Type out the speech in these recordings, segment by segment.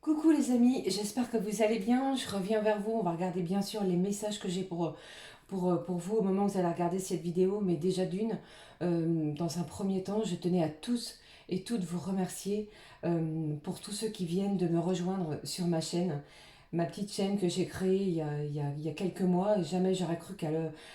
Coucou les amis, j'espère que vous allez bien. Je reviens vers vous. On va regarder bien sûr les messages que j'ai pour vous au moment où vous allez regarder cette vidéo. Mais déjà dans un premier temps, je tenais à tous et toutes vous remercier pour tous ceux qui viennent de me rejoindre sur ma chaîne. Ma petite chaîne que j'ai créée il y a quelques mois, et jamais j'aurais cru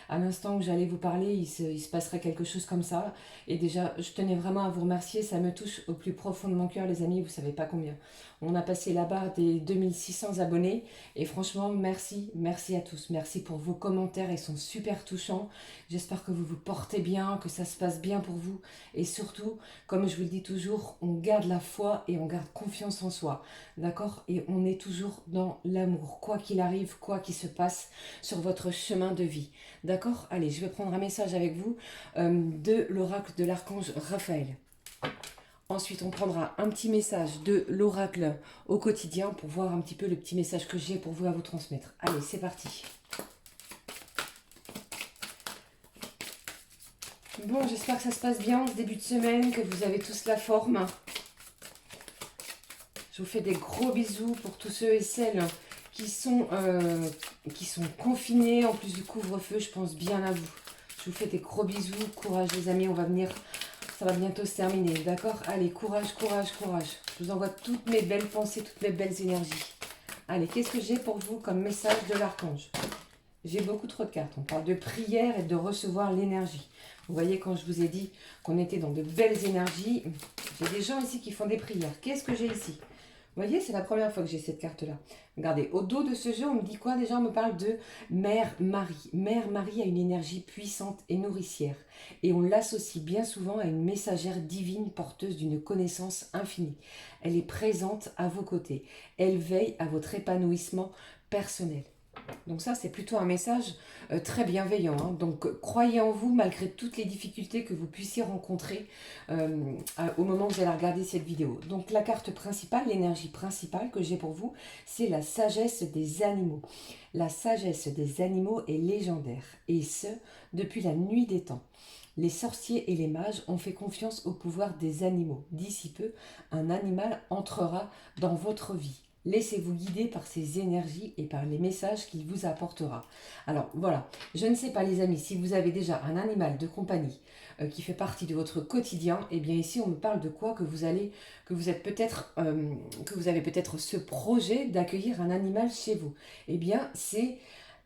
à l'instant où j'allais vous parler, il se passerait quelque chose comme ça. Et déjà, je tenais vraiment à vous remercier, ça me touche au plus profond de mon cœur, les amis, vous savez pas combien. On a passé la barre des 2600 abonnés, et franchement, merci, merci à tous. Merci pour vos commentaires, ils sont super touchants. J'espère que vous vous portez bien, que ça se passe bien pour vous, et surtout, comme je vous le dis toujours, on garde la foi et on garde confiance en soi. D'accord? Et on est toujours dans l'amour, quoi qu'il arrive, quoi qu'il se passe sur votre chemin de vie. D'accord? Allez, je vais prendre un message avec vous de l'oracle de l'archange Raphaël. Ensuite, on prendra un petit message de l'oracle au quotidien pour voir un petit peu le petit message que j'ai pour vous à vous transmettre. Allez, c'est parti. Bon, j'espère que ça se passe bien ce début de semaine, que vous avez tous la forme. Je vous fais des gros bisous pour tous ceux et celles qui sont confinés, en plus du couvre-feu. Je pense bien à vous. Je vous fais des gros bisous. Courage les amis, on va venir. Ça va bientôt se terminer, d'accord? Allez, courage, courage, courage. Je vous envoie toutes mes belles pensées, toutes mes belles énergies. Allez, qu'est-ce que j'ai pour vous comme message de l'archange? J'ai beaucoup trop de cartes. On parle de prière et de recevoir l'énergie. Vous voyez, quand je vous ai dit qu'on était dans de belles énergies, j'ai des gens ici qui font des prières. Qu'est-ce que j'ai ici? Vous voyez, c'est la première fois que j'ai cette carte-là. Regardez, au dos de ce jeu, on me dit quoi déjà? On me parle de Mère Marie. Mère Marie a une énergie puissante et nourricière. Et on l'associe bien souvent à une messagère divine porteuse d'une connaissance infinie. Elle est présente à vos côtés. Elle veille à votre épanouissement personnel. Donc ça, c'est plutôt un message très bienveillant, hein. Donc croyez en vous malgré toutes les difficultés que vous puissiez rencontrer au moment où vous allez regarder cette vidéo. Donc la carte principale, l'énergie principale que j'ai pour vous, c'est la sagesse des animaux. La sagesse des animaux est légendaire, et ce, depuis la nuit des temps. Les sorciers et les mages ont fait confiance au pouvoir des animaux. D'ici peu, un animal entrera dans votre vie. Laissez-vous guider par ses énergies et par les messages qu'il vous apportera. Alors voilà, je ne sais pas les amis, si vous avez déjà un animal de compagnie qui fait partie de votre quotidien, et bien ici on me parle de quoi que vous êtes peut-être, que vous avez peut-être ce projet d'accueillir un animal chez vous. Eh bien c'est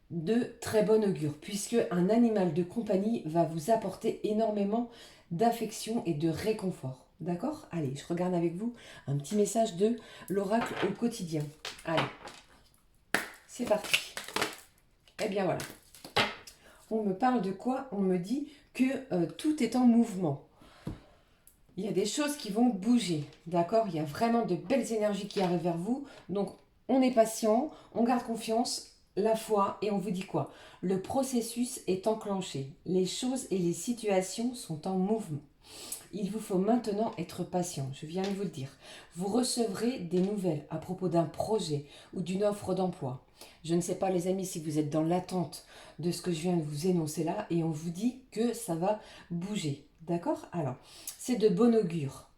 de très bon augure, puisque un animal de compagnie va vous apporter énormément d'affection et de réconfort. D'accord? Allez, je regarde avec vous un petit message de l'oracle au quotidien. Allez, c'est parti. Eh bien voilà. On me parle de quoi? On me dit que tout est en mouvement. Il y a des choses qui vont bouger. D'accord? Il y a vraiment de belles énergies qui arrivent vers vous. Donc, on est patient, on garde confiance, la foi, et on vous dit quoi? Le processus est enclenché. Les choses et les situations sont en mouvement. Il vous faut maintenant être patient, je viens de vous le dire. Vous recevrez des nouvelles à propos d'un projet ou d'une offre d'emploi. Je ne sais pas les amis si vous êtes dans l'attente de ce que je viens de vous énoncer là, et on vous dit que ça va bouger. D'accord? Alors, c'est de bon augure.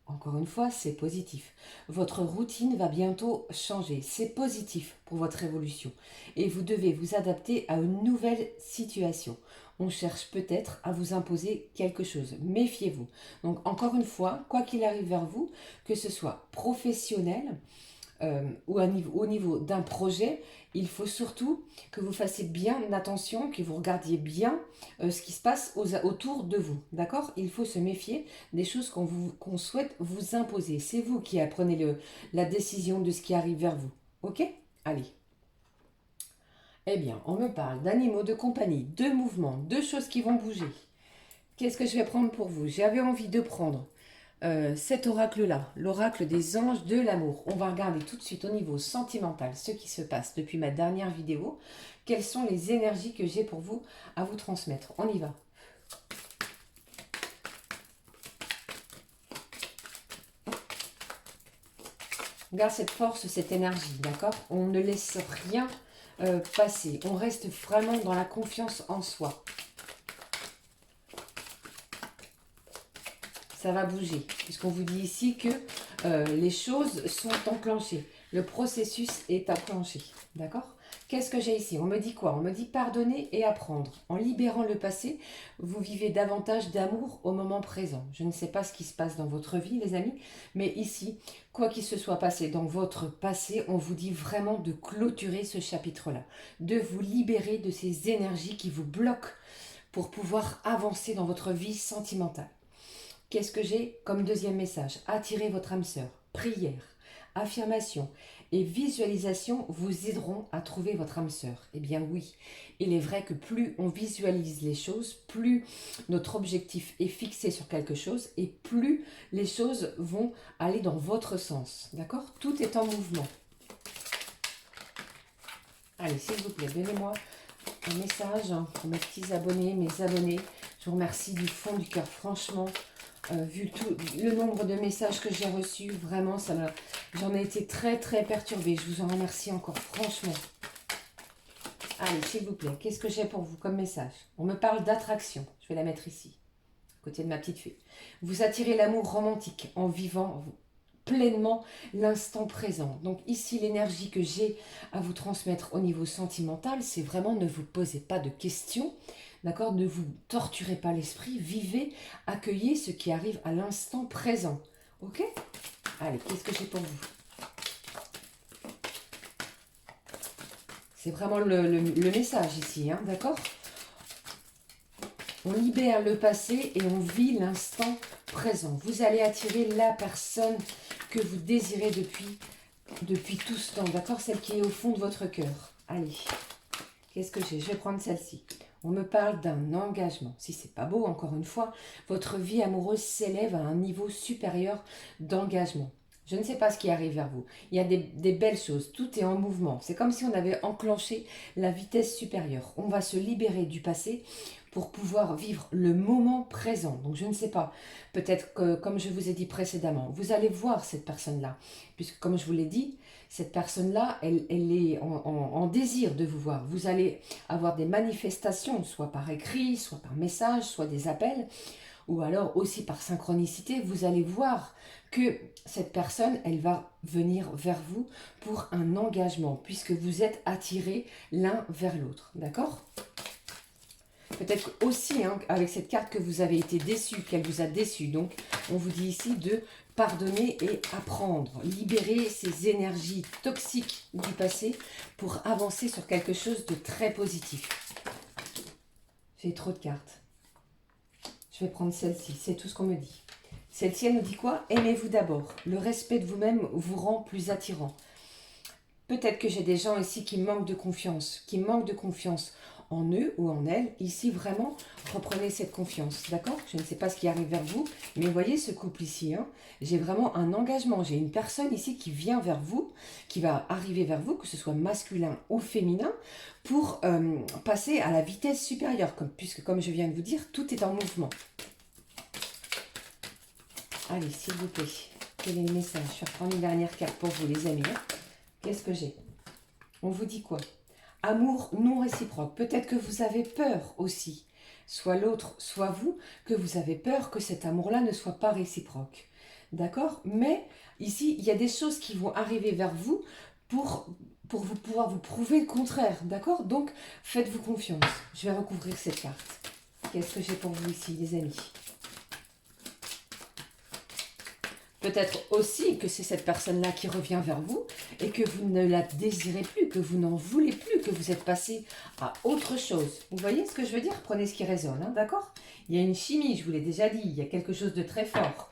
Encore une fois, c'est positif. Votre routine va bientôt changer. C'est positif pour votre évolution. Et vous devez vous adapter à une nouvelle situation. On cherche peut-être à vous imposer quelque chose. Méfiez-vous. Donc encore une fois, quoi qu'il arrive vers vous, que ce soit professionnel, ou au niveau d'un projet, il faut surtout que vous fassiez bien attention, que vous regardiez bien ce qui se passe autour de vous. D'accord? Il faut se méfier des choses qu'on souhaite vous imposer. C'est vous qui prenez la décision de ce qui arrive vers vous. Ok? Allez. Eh bien, on me parle d'animaux de compagnie, de mouvements, de choses qui vont bouger. Qu'est-ce que je vais prendre pour vous? J'avais envie de prendre cet oracle-là, l'oracle des anges de l'amour. On va regarder tout de suite au niveau sentimental ce qui se passe depuis ma dernière vidéo. Quelles sont les énergies que j'ai pour vous à vous transmettre? On y va. Regarde cette force, cette énergie, d'accord? On ne laisse rien passer. On reste vraiment dans la confiance en soi. Ça va bouger, puisqu'on vous dit ici que les choses sont enclenchées. Le processus est enclenché. D'accord? Qu'est-ce que j'ai ici? On me dit quoi? On me dit pardonner et apprendre. En libérant le passé, vous vivez davantage d'amour au moment présent. Je ne sais pas ce qui se passe dans votre vie, les amis, mais ici, quoi qu'il se soit passé dans votre passé, on vous dit vraiment de clôturer ce chapitre-là, de vous libérer de ces énergies qui vous bloquent pour pouvoir avancer dans votre vie sentimentale. Qu'est-ce que j'ai comme deuxième message? Attirez votre âme sœur. Prière, affirmation et visualisation vous aideront à trouver votre âme sœur. Eh bien oui, il est vrai que plus on visualise les choses, plus notre objectif est fixé sur quelque chose et plus les choses vont aller dans votre sens. D'accord? Tout est en mouvement. Allez, s'il vous plaît, donnez-moi un message pour mes petits abonnés, mes abonnés. Je vous remercie du fond du cœur, franchement. Vu tout le nombre de messages que j'ai reçus, vraiment, j'en ai été très très perturbée. Je vous en remercie encore, franchement. Allez, s'il vous plaît, qu'est-ce que j'ai pour vous comme message? On me parle d'attraction. Je vais la mettre ici, à côté de ma petite fée. Vous attirez l'amour romantique en vivant pleinement l'instant présent. Donc ici, l'énergie que j'ai à vous transmettre au niveau sentimental, c'est vraiment ne vous posez pas de questions. D'accord? Ne vous torturez pas l'esprit, vivez, accueillez ce qui arrive à l'instant présent. Ok? Allez, qu'est-ce que j'ai pour vous? C'est vraiment le message ici, hein, d'accord? On libère le passé et on vit l'instant présent. Vous allez attirer la personne que vous désirez depuis tout ce temps, d'accord? Celle qui est au fond de votre cœur. Allez, qu'est-ce que j'ai? Je vais prendre celle-ci. On me parle d'un engagement. Si c'est pas beau, encore une fois, votre vie amoureuse s'élève à un niveau supérieur d'engagement. Je ne sais pas ce qui arrive vers vous. Il y a des belles choses. Tout est en mouvement. C'est comme si on avait enclenché la vitesse supérieure. On va se libérer du passé pour pouvoir vivre le moment présent. Donc je ne sais pas. Peut-être que, comme je vous ai dit précédemment, vous allez voir cette personne-là. Puisque comme je vous l'ai dit, cette personne-là, elle est en désir de vous voir. Vous allez avoir des manifestations, soit par écrit, soit par message, soit des appels, ou alors aussi par synchronicité. Vous allez voir que cette personne, elle va venir vers vous pour un engagement, puisque vous êtes attirés l'un vers l'autre. D'accord ? Peut-être aussi, hein, avec cette carte, que vous avez été déçu, qu'elle vous a déçu. Donc, on vous dit ici de pardonner et apprendre. Libérer ces énergies toxiques du passé pour avancer sur quelque chose de très positif. J'ai trop de cartes. Je vais prendre celle-ci. C'est tout ce qu'on me dit. Celle-ci, elle nous dit quoi? Aimez-vous d'abord. Le respect de vous-même vous rend plus attirant. Peut-être que j'ai des gens ici qui manquent de confiance, en eux ou en elles. Ici, vraiment, reprenez cette confiance, d'accord? Je ne sais pas ce qui arrive vers vous, mais voyez ce couple ici, hein, j'ai vraiment un engagement. J'ai une personne ici qui vient vers vous, qui va arriver vers vous, que ce soit masculin ou féminin, pour passer à la vitesse supérieure, puisque comme je viens de vous dire, tout est en mouvement. Allez, s'il vous plaît, quel est le message? Je vais reprendre une dernière carte pour vous, les amis. Hein. Qu'est-ce que j'ai? On vous dit quoi? Amour non réciproque. Peut-être que vous avez peur aussi, soit l'autre, soit vous, que vous avez peur que cet amour-là ne soit pas réciproque. D'accord? Mais ici, il y a des choses qui vont arriver vers vous pour vous pouvoir vous prouver le contraire. D'accord? Donc, faites-vous confiance. Je vais recouvrir cette carte. Qu'est-ce que j'ai pour vous ici, les amis? Peut-être aussi que c'est cette personne-là qui revient vers vous et que vous ne la désirez plus, que vous n'en voulez plus, que vous êtes passé à autre chose. Vous voyez ce que je veux dire? Prenez ce qui résonne, hein, d'accord? Il y a une chimie, je vous l'ai déjà dit, il y a quelque chose de très fort.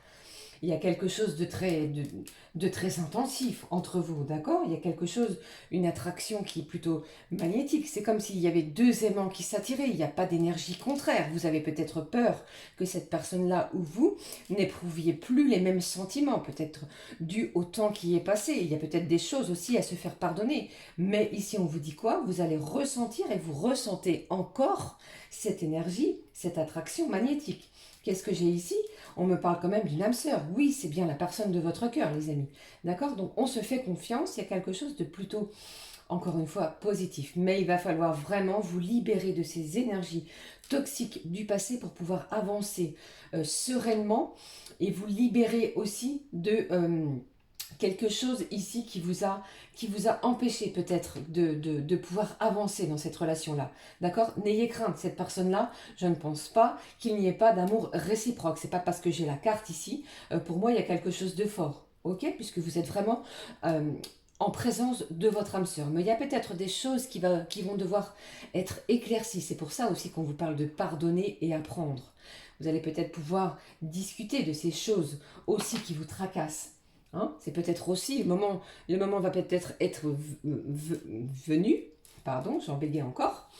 Il y a quelque chose de très intensif entre vous, d'accord? Il y a quelque chose, une attraction qui est plutôt magnétique. C'est comme s'il y avait deux aimants qui s'attiraient. Il n'y a pas d'énergie contraire. Vous avez peut-être peur que cette personne-là ou vous n'éprouviez plus les mêmes sentiments, peut-être dû au temps qui est passé. Il y a peut-être des choses aussi à se faire pardonner. Mais ici, on vous dit quoi? Vous allez ressentir et vous ressentez encore cette énergie, cette attraction magnétique. Qu'est-ce que j'ai ici? On me parle quand même d'une âme sœur. Oui, c'est bien la personne de votre cœur, les amis. D'accord? Donc, on se fait confiance. Il y a quelque chose de plutôt, encore une fois, positif. Mais il va falloir vraiment vous libérer de ces énergies toxiques du passé pour pouvoir avancer sereinement et vous libérer aussi de quelque chose ici qui vous a empêché peut-être de pouvoir avancer dans cette relation-là. D'accord? N'ayez crainte, cette personne-là, je ne pense pas qu'il n'y ait pas d'amour réciproque. C'est pas parce que j'ai la carte ici. Pour moi, il y a quelque chose de fort. Ok? Puisque vous êtes vraiment en présence de votre âme sœur. Mais il y a peut-être des choses qui vont devoir être éclaircies. C'est pour ça aussi qu'on vous parle de pardonner et apprendre. Vous allez peut-être pouvoir discuter de ces choses aussi qui vous tracassent. Hein, c'est peut-être aussi le moment va peut-être être venu, pardon, j'en bégaye encore,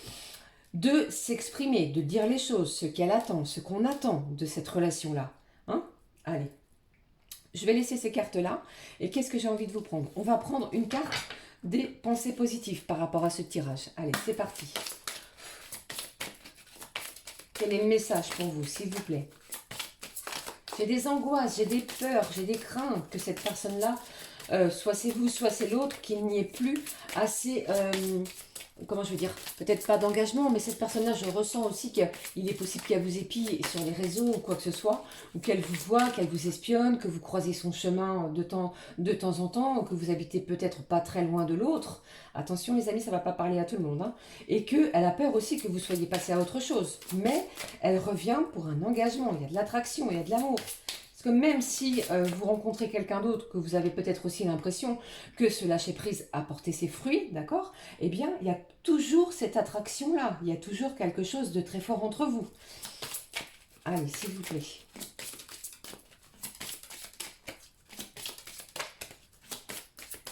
de s'exprimer, de dire les choses, ce qu'elle attend, ce qu'on attend de cette relation-là. Hein? Allez, je vais laisser ces cartes-là. Et qu'est-ce que j'ai envie de vous prendre? On va prendre une carte des pensées positives par rapport à ce tirage. Allez, c'est parti. Quel est le message pour vous, s'il vous plaît? J'ai des angoisses, j'ai des peurs, j'ai des craintes que cette personne-là, soit c'est vous, soit c'est l'autre, qu'il n'y ait plus assez, comment je veux dire, peut-être pas d'engagement, mais cette personne-là, je ressens aussi qu'il est possible qu'elle vous épie sur les réseaux ou quoi que ce soit, ou qu'elle vous voit, qu'elle vous espionne, que vous croisez son chemin de temps en temps, ou que vous habitez peut-être pas très loin de l'autre. Attention les amis, ça ne va pas parler à tout le monde. Hein. Et qu'elle a peur aussi que vous soyez passé à autre chose. Mais elle revient pour un engagement, il y a de l'attraction, il y a de l'amour. Parce que même si vous rencontrez quelqu'un d'autre, que vous avez peut-être aussi l'impression que ce lâcher-prise a porté ses fruits, d'accord? Eh bien, il y a toujours cette attraction-là. Il y a toujours quelque chose de très fort entre vous. Allez, s'il vous plaît.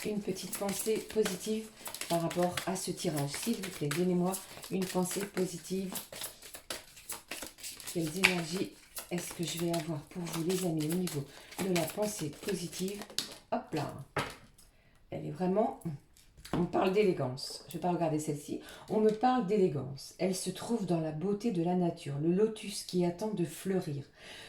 Une petite pensée positive par rapport à ce tirage. S'il vous plaît, donnez-moi une pensée positive. Quelles énergies est-ce que je vais avoir pour vous, les amis, au niveau de la pensée positive? Hop là. Elle est vraiment... On me parle d'élégance. Je ne vais pas regarder celle-ci. On me parle d'élégance. Elle se trouve dans la beauté de la nature, le lotus qui attend de fleurir.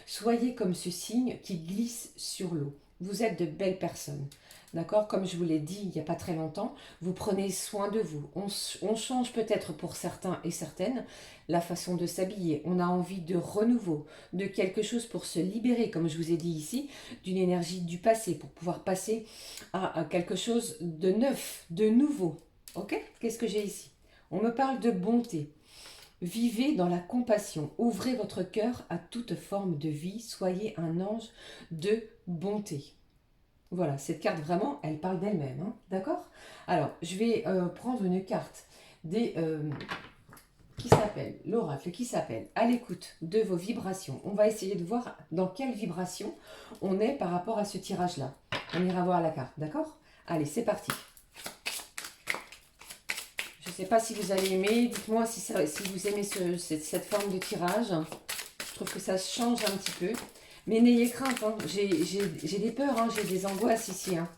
Soyez comme ce cygne qui glisse sur l'eau. Vous êtes de belles personnes. D'accord? Comme je vous l'ai dit il n'y a pas très longtemps, vous prenez soin de vous. On change peut-être pour certains et certaines la façon de s'habiller. On a envie de renouveau, de quelque chose pour se libérer, comme je vous ai dit ici, d'une énergie du passé, pour pouvoir passer à quelque chose de neuf, de nouveau. Ok? Qu'est-ce que j'ai ici? On me parle de bonté. Vivez dans la compassion. Ouvrez votre cœur à toute forme de vie. Soyez un ange de bonté. Voilà, cette carte vraiment, elle parle d'elle-même, hein, d'accord? Alors, je vais prendre une carte qui s'appelle, l'oracle, qui s'appelle « À l'écoute de vos vibrations ». On va essayer de voir dans quelle vibration on est par rapport à ce tirage-là. On ira voir la carte, d'accord? Allez, c'est parti. Je ne sais pas si vous allez aimer, dites-moi si vous aimez cette forme de tirage. Je trouve que ça change un petit peu. Mais n'ayez crainte, hein. J'ai des peurs, hein. J'ai des angoisses ici. Hein.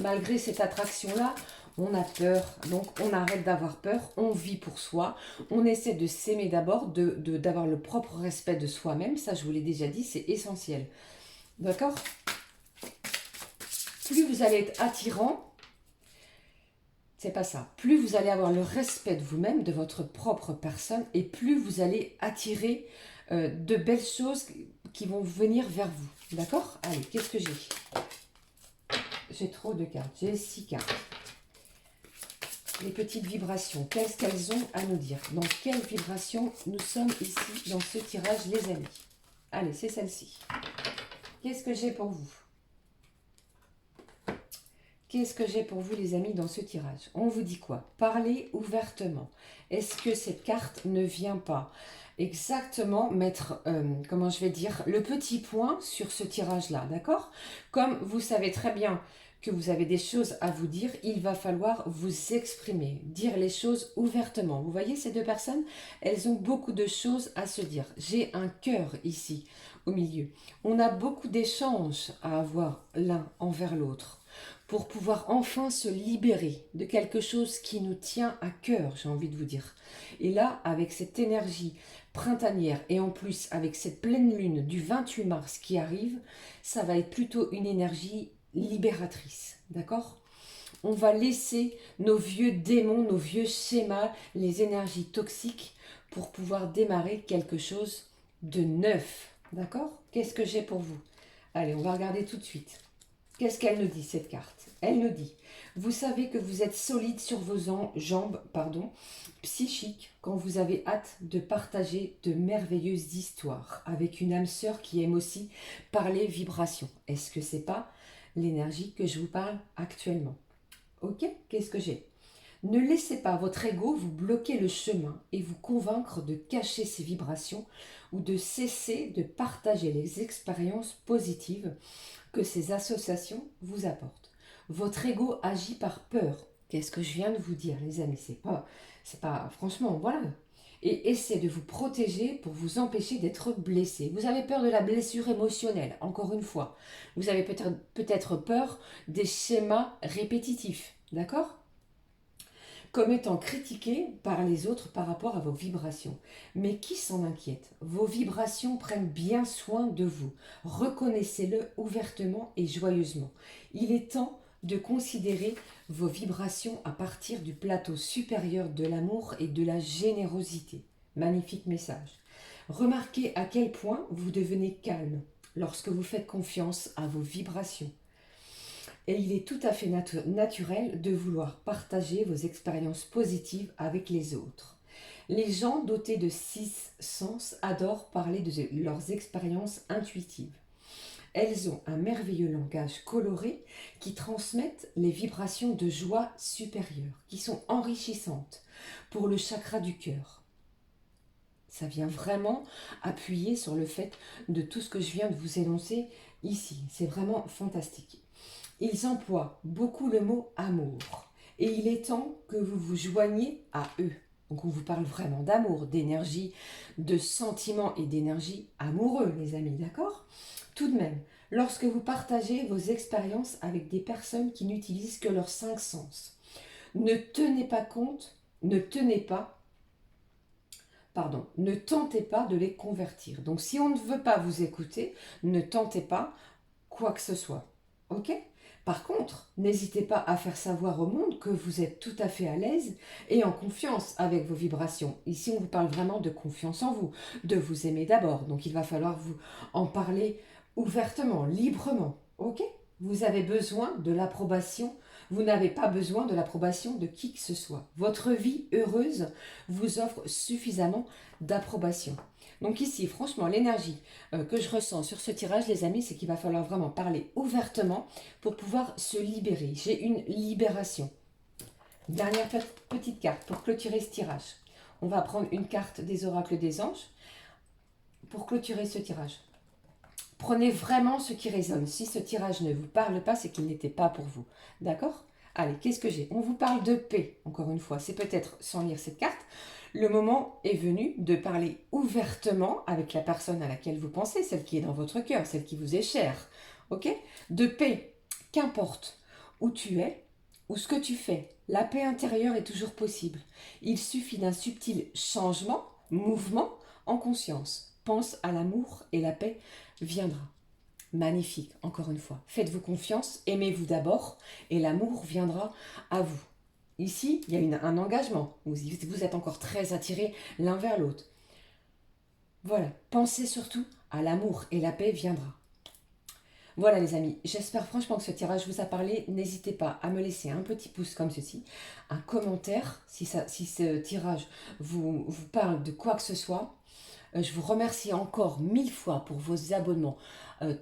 Malgré cette attraction-là, on a peur. Donc on arrête d'avoir peur, on vit pour soi. On essaie de s'aimer d'abord, d'avoir le propre respect de soi-même. Ça, je vous l'ai déjà dit, c'est essentiel. D'accord? Plus vous allez être attirant, c'est pas ça. Plus vous allez avoir le respect de vous-même, de votre propre personne, et plus vous allez attirer de belles choses qui vont venir vers vous. D'accord? Allez, qu'est-ce que j'ai? J'ai trop de cartes. J'ai 6 cartes. Les petites vibrations, qu'est-ce qu'elles ont à nous dire? Dans quelle vibration nous sommes ici dans ce tirage, les amis? Allez, c'est celle-ci. Qu'est-ce que j'ai pour vous? Qu'est-ce que j'ai pour vous, les amis, dans ce tirage? On vous dit quoi? Parlez ouvertement. Est-ce que cette carte ne vient pas exactement mettre, comment je vais dire, le petit point sur ce tirage-là, d'accord? Comme vous savez très bien que vous avez des choses à vous dire, il va falloir vous exprimer, dire les choses ouvertement. Vous voyez ces deux personnes? Elles ont beaucoup de choses à se dire. J'ai un cœur ici, au milieu. On a beaucoup d'échanges à avoir l'un envers l'autre pour pouvoir enfin se libérer de quelque chose qui nous tient à cœur, j'ai envie de vous dire. Et là, avec cette énergie printanière et en plus avec cette pleine lune du 28 mars qui arrive, ça va être plutôt une énergie libératrice, d'accord? On va laisser nos vieux démons, nos vieux schémas, les énergies toxiques pour pouvoir démarrer quelque chose de neuf, d'accord? Qu'est-ce que j'ai pour vous? Allez, on va regarder tout de suite. Qu'est-ce qu'elle nous dit, cette carte? Elle nous dit, vous savez que vous êtes solide sur vos jambes, psychiques, quand vous avez hâte de partager de merveilleuses histoires avec une âme sœur qui aime aussi parler vibration. Est-ce que c'est pas l'énergie que je vous parle actuellement? Ok, qu'est-ce que j'ai? Ne laissez pas votre ego vous bloquer le chemin et vous convaincre de cacher ces vibrations ou de cesser de partager les expériences positives que ces associations vous apportent. Votre ego agit par peur. Qu'est-ce que je viens de vous dire, les amis? C'est pas, franchement, voilà. Et essaie de vous protéger pour vous empêcher d'être blessé. Vous avez peur de la blessure émotionnelle, encore une fois. Vous avez peut-être peur des schémas répétitifs, d'accord? Comme étant critiqué par les autres par rapport à vos vibrations. Mais qui s'en inquiète? Vos vibrations prennent bien soin de vous. Reconnaissez-le ouvertement et joyeusement. Il est temps de considérer vos vibrations à partir du plateau supérieur de l'amour et de la générosité. Magnifique message. Remarquez à quel point vous devenez calme lorsque vous faites confiance à vos vibrations. Et il est tout à fait naturel de vouloir partager vos expériences positives avec les autres. Les gens dotés de 6 sens adorent parler de leurs expériences intuitives. Elles ont un merveilleux langage coloré qui transmettent les vibrations de joie supérieure, qui sont enrichissantes pour le chakra du cœur. Ça vient vraiment appuyer sur le fait de tout ce que je viens de vous énoncer ici. C'est vraiment fantastique. Ils emploient beaucoup le mot amour. Et il est temps que vous vous joigniez à eux. Donc on vous parle vraiment d'amour, d'énergie, de sentiments et d'énergie amoureux, les amis, d'accord? Tout de même, lorsque vous partagez vos expériences avec des personnes qui n'utilisent que leurs 5 sens, ne tentez pas de les convertir. Donc si on ne veut pas vous écouter, ne tentez pas quoi que ce soit. Ok? Par contre, n'hésitez pas à faire savoir au monde que vous êtes tout à fait à l'aise et en confiance avec vos vibrations. Ici, on vous parle vraiment de confiance en vous, de vous aimer d'abord. Donc, il va falloir vous en parler ouvertement, librement. Ok? Vous avez besoin de l'approbation. Vous n'avez pas besoin de l'approbation de qui que ce soit. Votre vie heureuse vous offre suffisamment d'approbation. Donc ici, franchement, l'énergie que je ressens sur ce tirage, les amis, c'est qu'il va falloir vraiment parler ouvertement pour pouvoir se libérer. J'ai une libération. Dernière petite carte pour clôturer ce tirage. On va prendre une carte des oracles des anges pour clôturer ce tirage. Prenez vraiment ce qui résonne. Si ce tirage ne vous parle pas, c'est qu'il n'était pas pour vous. D'accord? Allez, qu'est-ce que j'ai? On vous parle de paix, encore une fois. C'est peut-être, sans lire cette carte, le moment est venu de parler ouvertement avec la personne à laquelle vous pensez, celle qui est dans votre cœur, celle qui vous est chère. Ok? De paix, qu'importe où tu es ou ce que tu fais, la paix intérieure est toujours possible. Il suffit d'un subtil changement, mouvement en conscience. Pense à l'amour et la paix viendra. Magnifique, encore une fois. Faites-vous confiance, aimez-vous d'abord et l'amour viendra à vous. Ici, il y a un engagement. Vous êtes encore très attirés l'un vers l'autre. Voilà, pensez surtout à l'amour et la paix viendra. Voilà les amis, j'espère franchement que ce tirage vous a parlé. N'hésitez pas à me laisser un petit pouce comme ceci, un commentaire si ce tirage vous parle de quoi que ce soit. Je vous remercie encore 1000 fois pour vos abonnements.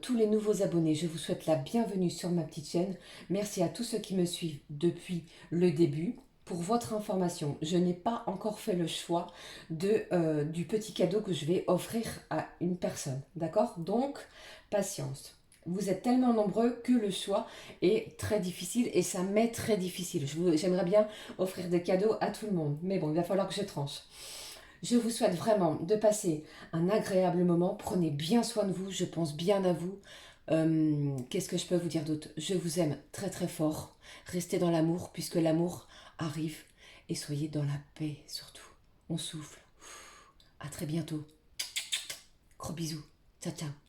Tous les nouveaux abonnés, je vous souhaite la bienvenue sur ma petite chaîne. Merci à tous ceux qui me suivent depuis le début. Pour votre information, je n'ai pas encore fait le choix du petit cadeau que je vais offrir à une personne. D'accord? Donc, patience. Vous êtes tellement nombreux que le choix est très difficile et ça m'est très difficile. J'aimerais bien offrir des cadeaux à tout le monde. Mais bon, il va falloir que je tranche. Je vous souhaite vraiment de passer un agréable moment. Prenez bien soin de vous, je pense bien à vous. Qu'est-ce que je peux vous dire d'autre? Je vous aime très très fort. Restez dans l'amour puisque l'amour arrive. Et soyez dans la paix surtout. On souffle. À très bientôt. Gros bisous. Ciao ciao.